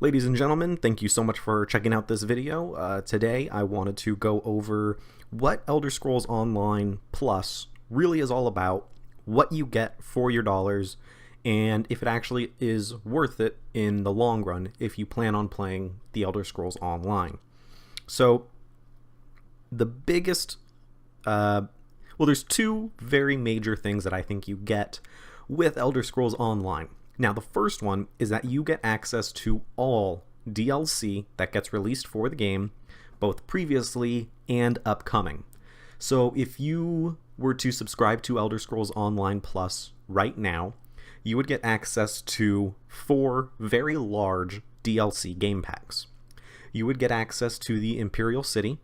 Ladies and gentlemen, thank you so much for checking out this video. Today I wanted to go over what Elder Scrolls Online Plus really is all about, what you get for your dollars, and if it actually is worth it in the long run if you plan on playing the Elder Scrolls Online. So the biggest, there's two very major things that I think you get with Elder Scrolls Online. Now, the first one is that you get access to all DLC that gets released for the game, both previously and upcoming. So if you were to subscribe to Elder Scrolls Online Plus right now, you would get access to 4 very large DLC game packs. You would get access to the Imperial City,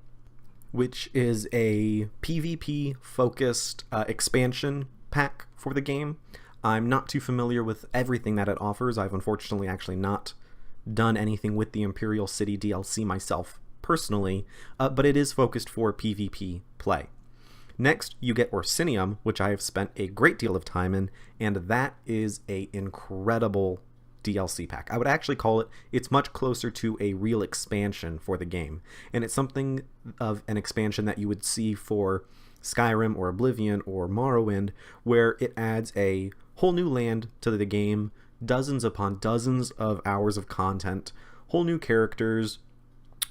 which is a PvP-focused expansion pack for the game. I'm not too familiar with everything that it offers. I've unfortunately actually not done anything with the Imperial City DLC myself personally, but it is focused for PvP play. Next, you get Orsinium, which I have spent a great deal of time in, and that is an incredible DLC pack. I would actually call it's much closer to a real expansion for the game, and it's something of an expansion that you would see for Skyrim or Oblivion or Morrowind, where it adds a whole new land to the game, dozens upon dozens of hours of content, whole new characters,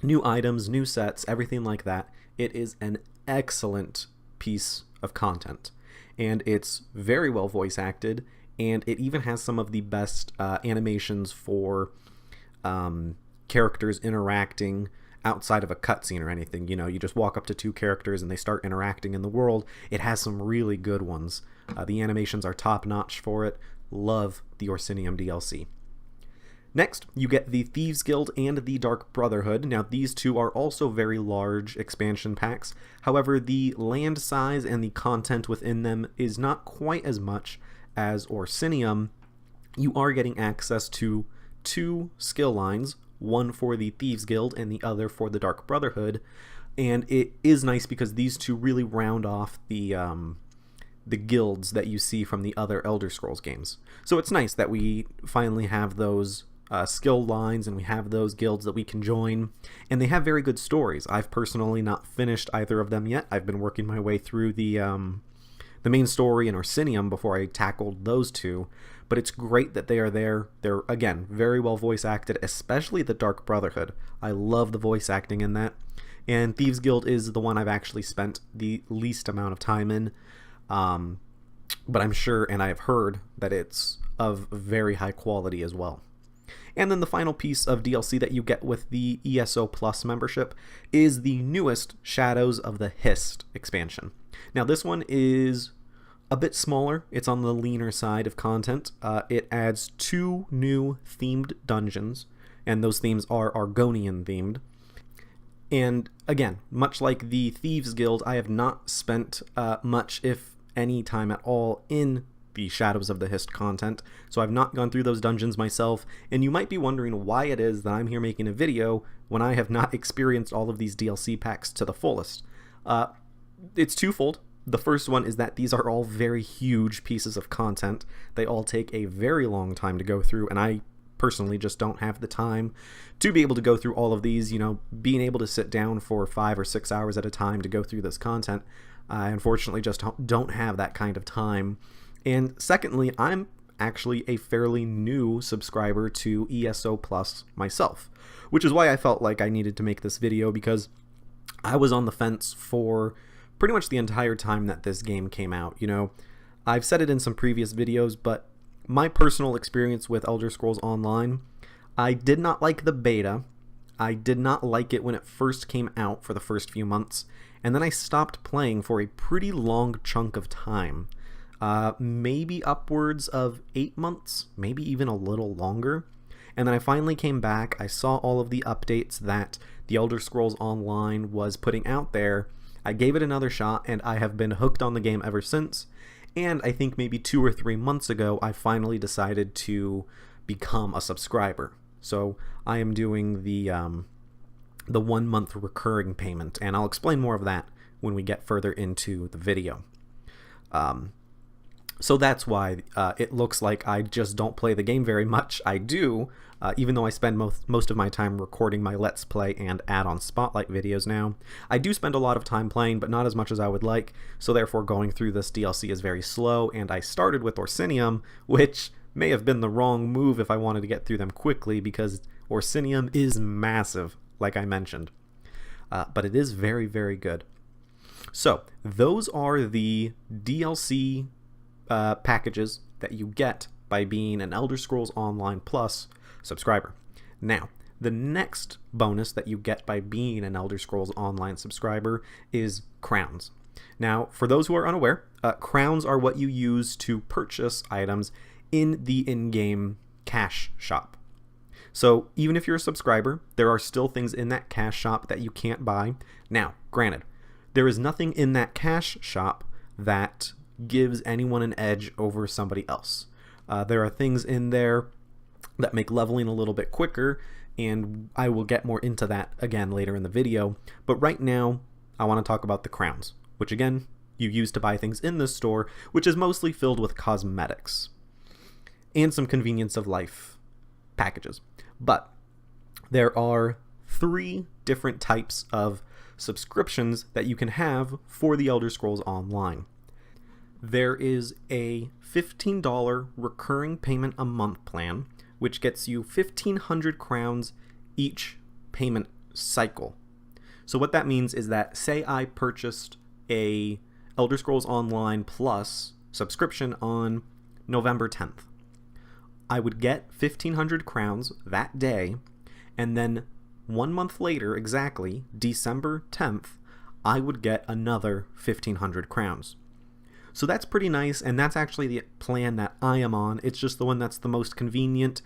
new items, new sets, everything like that. It is an excellent piece of content, and it's very well voice acted, and it even has some of the best animations for characters interacting outside of a cutscene or anything. You know, you just walk up to 2 characters and they start interacting in the world. It has some really good ones. The animations are top-notch for it. Love the Orsinium DLC. Next, you get the Thieves Guild and the Dark Brotherhood. Now, these two are also very large expansion packs. However, the land size and the content within them is not quite as much as Orsinium. You are getting access to 2 skill lines, one for the Thieves Guild and the other for the Dark Brotherhood, and it is nice because these two really round off the guilds that you see from the other Elder Scrolls games. So it's nice that we finally have those skill lines and we have those guilds that we can join, and they have very good stories. I've personally not finished either of them yet. I've been working my way through the main story in Orsinium before I tackled those two, but it's great that they are there. They're, again, very well voice acted, especially the Dark Brotherhood. I love the voice acting in that, and Thieves Guild is the one I've actually spent the least amount of time in, but I'm sure, and I have heard, that it's of very high quality as well. And then the final piece of DLC that you get with the ESO Plus membership is the newest Shadows of the Hist expansion. Now, this one is a bit smaller. It's on the leaner side of content. It adds 2 new themed dungeons, and those themes are Argonian themed. And again, much like the Thieves Guild, I have not spent much, if any, time at all in the Shadows of the Hist content, so I've not gone through those dungeons myself, and you might be wondering why it is that I'm here making a video when I have not experienced all of these DLC packs to the fullest. It's twofold. The first one is that these are all very huge pieces of content. They all take a very long time to go through, and I personally just don't have the time to be able to go through all of these. You know, being able to sit down for 5 or 6 hours at a time to go through this content, I unfortunately just don't have that kind of time. And secondly, I'm actually a fairly new subscriber to ESO Plus myself, which is why I felt like I needed to make this video, because I was on the fence for pretty much the entire time that this game came out. You know, I've said it in some previous videos, but my personal experience with Elder Scrolls Online, I did not like the beta. I did not like it when it first came out for the first few months, and then I stopped playing for a pretty long chunk of time. Maybe upwards of 8 months, maybe even a little longer. And then I finally came back. I saw all of the updates that the Elder Scrolls Online was putting out there. I gave it another shot, and I have been hooked on the game ever since. And I think maybe 2 or 3 months ago, I finally decided to become a subscriber. So I am doing the 1 month recurring payment, and I'll explain more of that when we get further into the video. So that's why it looks like I just don't play the game very much. I do, even though I spend most of my time recording my Let's Play and add-on Spotlight videos now. I do spend a lot of time playing, but not as much as I would like, so therefore going through this DLC is very slow, and I started with Orsinium, which may have been the wrong move if I wanted to get through them quickly, because Orsinium is massive, like I mentioned. But it is very, very good. So, those are the DLC packages that you get by being an Elder Scrolls Online Plus subscriber. Now, the next bonus that you get by being an Elder Scrolls Online subscriber is crowns. Now, for those who are unaware, crowns are what you use to purchase items in the in-game cash shop. So even if you're a subscriber, there are still things in that cash shop that you can't buy. Now, granted, there is nothing in that cash shop that gives anyone an edge over somebody else. There are things in there that make leveling a little bit quicker, and I will get more into that again later in the video. But right now, I want to talk about the crowns, which again, you use to buy things in this store, which is mostly filled with cosmetics and some convenience of life packages. But there are 3 different types of subscriptions that you can have for the Elder Scrolls Online. There is a $15 recurring payment a month plan, which gets you 1,500 crowns each payment cycle. So what that means is that, say I purchased a Elder Scrolls Online Plus subscription on November 10th. I would get 1,500 crowns that day, and then 1 month later, exactly, December 10th, I would get another 1,500 crowns. So that's pretty nice, and that's actually the plan that I am on. It's just the one that's the most convenient.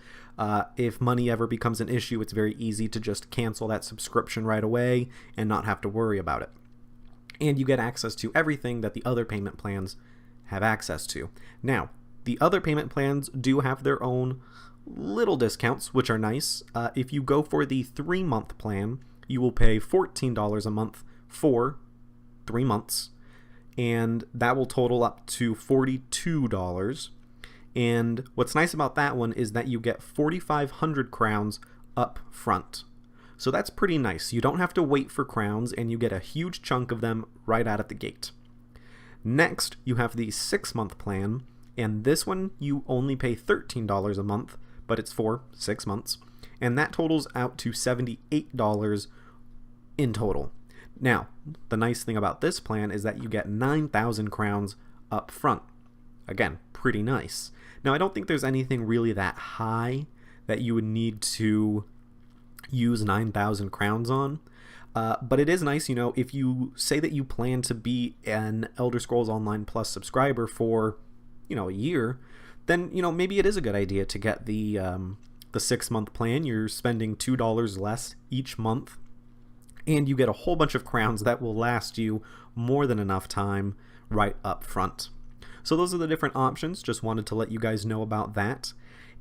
If money ever becomes an issue, it's very easy to just cancel that subscription right away and not have to worry about it. And you get access to everything that the other payment plans have access to. Now, the other payment plans do have their own little discounts, which are nice. If you go for the 3-month plan, you will pay $14 a month for 3 months, and that will total up to $42. And what's nice about that one is that you get 4,500 crowns up front. So that's pretty nice. You don't have to wait for crowns, and you get a huge chunk of them right out at the gate. Next, you have the 6-month plan, and this one you only pay $13 a month, but it's for 6 months, and that totals out to $78 in total. Now, the nice thing about this plan is that you get 9,000 crowns up front. Again, pretty nice. Now, I don't think there's anything really that high that you would need to use 9,000 crowns on, but it is nice, if you say that you plan to be an Elder Scrolls Online Plus subscriber for a year, then maybe it is a good idea to get the 6-month plan. You're spending $2 less each month, and you get a whole bunch of crowns that will last you more than enough time right up front. So those are the different options. Just wanted to let you guys know about that.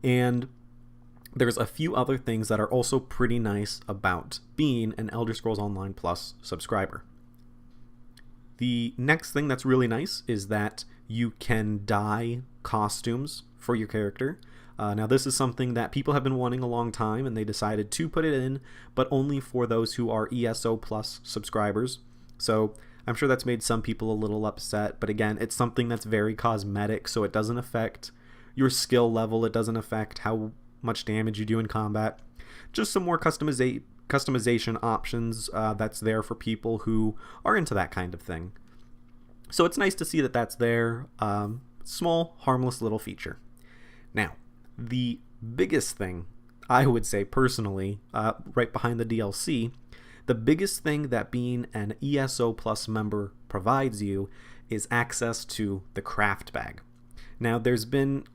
And there's a few other things that are also pretty nice about being an Elder Scrolls Online Plus subscriber. The next thing that's really nice is that you can dye costumes for your character. Now, this is something that people have been wanting a long time, and they decided to put it in, but only for those who are ESO Plus subscribers. So I'm sure that's made some people a little upset, but again, it's something that's very cosmetic, so it doesn't affect your skill level. It doesn't affect how much damage you do in combat. Just some more customization options that's there for people who are into that kind of thing. So it's nice to see that that's there. Small, harmless little feature. Now, the biggest thing, I would say personally, right behind the DLC, the biggest thing that being an ESO Plus member provides you is access to the craft bag. Now,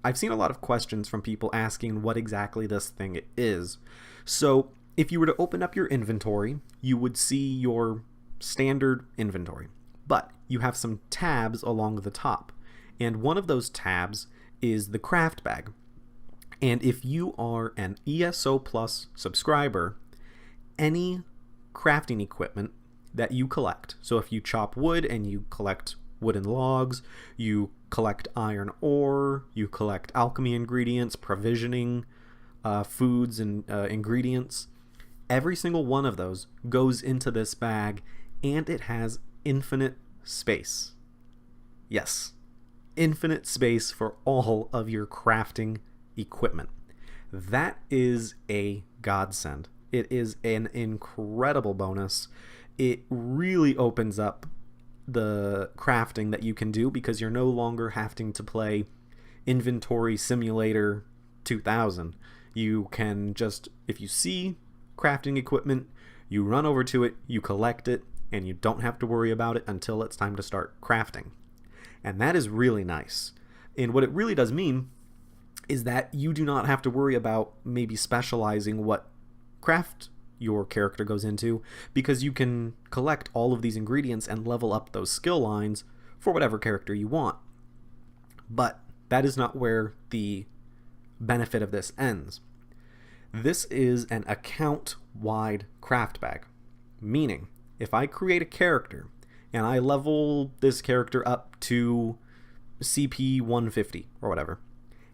I've seen a lot of questions from people asking what exactly this thing is. So, if you were to open up your inventory, you would see your standard inventory, but you have some tabs along the top, and one of those tabs is the craft bag. And if you are an ESO Plus subscriber, any crafting equipment that you collect, so if you chop wood and you collect wooden logs, you collect iron ore, you collect alchemy ingredients, provisioning foods and ingredients. Every single one of those goes into this bag, and it has infinite space. Yes, infinite space for all of your crafting equipment. That is a godsend. It is an incredible bonus. It really opens up the crafting that you can do, because you're no longer having to play Inventory Simulator 2000. You can just, if you see crafting equipment, you run over to it, you collect it, and you don't have to worry about it until it's time to start crafting. And that is really nice. And what it really does mean is that you do not have to worry about maybe specializing what craft your character goes into, because you can collect all of these ingredients and level up those skill lines for whatever character you want. But that is not where the benefit of this ends. This is an account-wide craft bag, meaning if I create a character and I level this character up to CP 150 or whatever,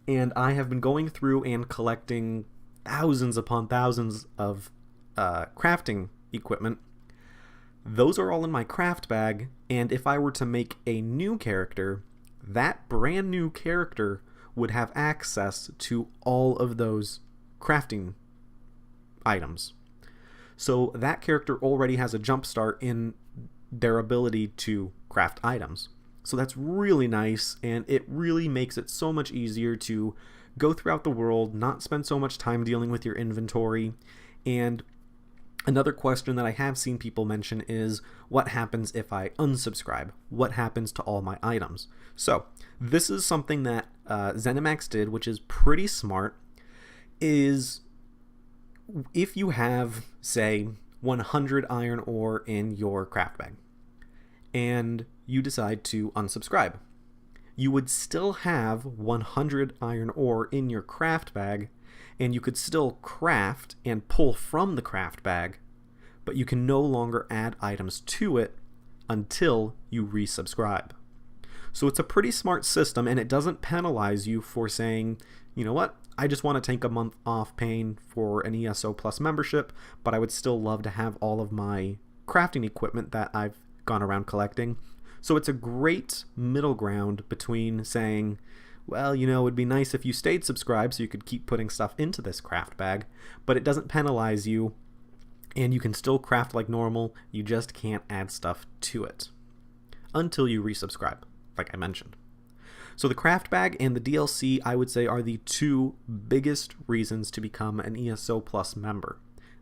and I have been going through and collecting thousands upon thousands of crafting equipment, those are all in my craft bag, and if I were to make a new character, that brand new character would have access to all of those crafting items. So that character already has a jump start in their ability to craft items. So that's really nice, and it really makes it so much easier to go throughout the world, not spend so much time dealing with your inventory. And another question that I have seen people mention is, what happens if I unsubscribe? What happens to all my items? So this is something that ZeniMax did, which is pretty smart, is if you have, say, 100 iron ore in your craft bag, and you decide to unsubscribe, you would still have 100 iron ore in your craft bag, and you could still craft and pull from the craft bag, but you can no longer add items to it until you resubscribe. So it's a pretty smart system, and it doesn't penalize you for saying, you know what, I just want to take a month off paying for an ESO Plus membership, but I would still love to have all of my crafting equipment that I've gone around collecting. So it's a great middle ground between saying, well, you know, it would be nice if you stayed subscribed so you could keep putting stuff into this craft bag, but it doesn't penalize you, and you can still craft like normal. You just can't add stuff to it until you resubscribe, like I mentioned. So the craft bag and the DLC, I would say, are the two biggest reasons to become an ESO Plus member.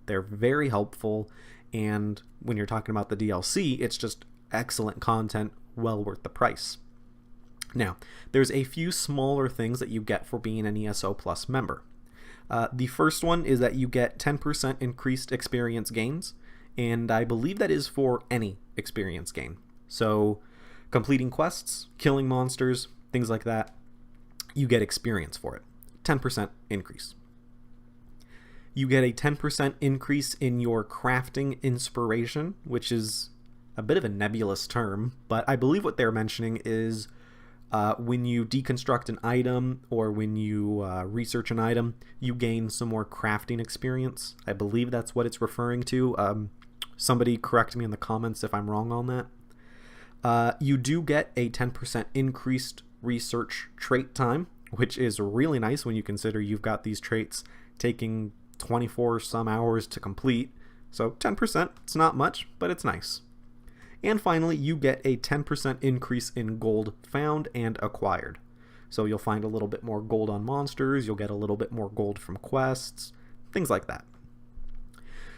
They're very helpful, and when you're talking about the DLC, it's just excellent content, well worth the price. Now, there's a few smaller things that you get for being an ESO Plus member. The first one is that you get 10% increased experience gains, and I believe that is for any experience gain. So completing quests, killing monsters, things like that, you get experience for it. 10% increase. You get a 10% increase in your crafting inspiration, which is a bit of a nebulous term, but I believe what they're mentioning is when you deconstruct an item or when you research an item, you gain some more crafting experience. I believe that's what it's referring to. Somebody correct me in the comments if I'm wrong on that. You do get a 10% increased research trait time, which is really nice when you consider you've got these traits taking 24 some hours to complete. So 10%, it's not much, but it's nice. And finally, you get a 10% increase in gold found and acquired. So you'll find a little bit more gold on monsters, you'll get a little bit more gold from quests, things like that.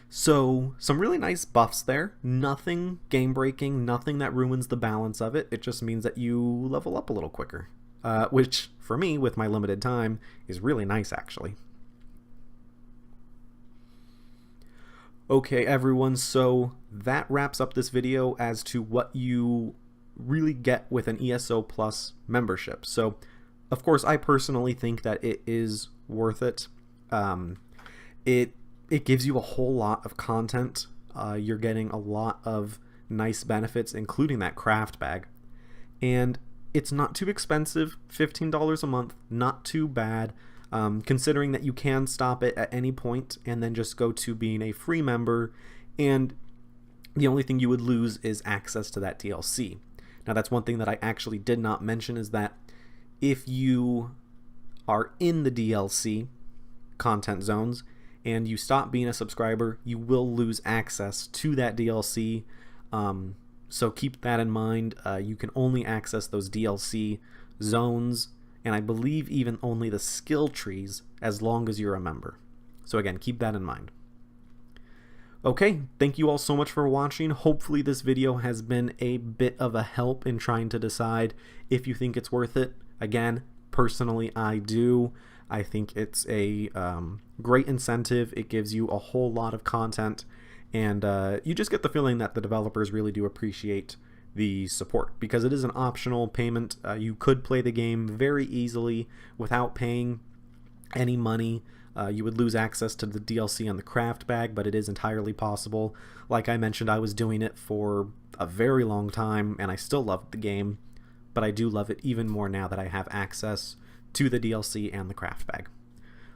So some really nice buffs there. Nothing game-breaking, nothing that ruins the balance of it. It just means that you level up a little quicker, which for me, with my limited time, is really nice actually. Okay everyone, so that wraps up this video as to what you really get with an ESO Plus membership. So of course I personally think that it is worth it. It gives you a whole lot of content. You're getting a lot of nice benefits, including that craft bag. And it's not too expensive, $15 a month, not too bad, considering that you can stop it at any point and then just go to being a free member, and the only thing you would lose is access to that DLC. Now, that's one thing that I actually did not mention, is that if you are in the DLC content zones and you stop being a subscriber, you will lose access to that DLC. So keep that in mind. You can only access those DLC zones, and I believe even only the skill trees, as long as you're a member. So again, keep that in mind. Okay, thank you all so much for watching. Hopefully this video has been a bit of a help in trying to decide if you think it's worth it. Again, personally, I do. I think it's a great incentive. It gives you a whole lot of content, and you just get the feeling that the developers really do appreciate the support, because it is an optional payment. You could play the game very easily without paying any money. You would lose access to the DLC and the craft bag, but it is entirely possible. Like I mentioned, I was doing it for a very long time, and I still loved the game, but I do love it even more now that I have access to the DLC and the craft bag.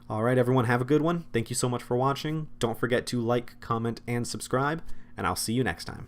Alright everyone, have a good one. Thank you so much for watching. Don't forget to like, comment, and subscribe, and I'll see you next time.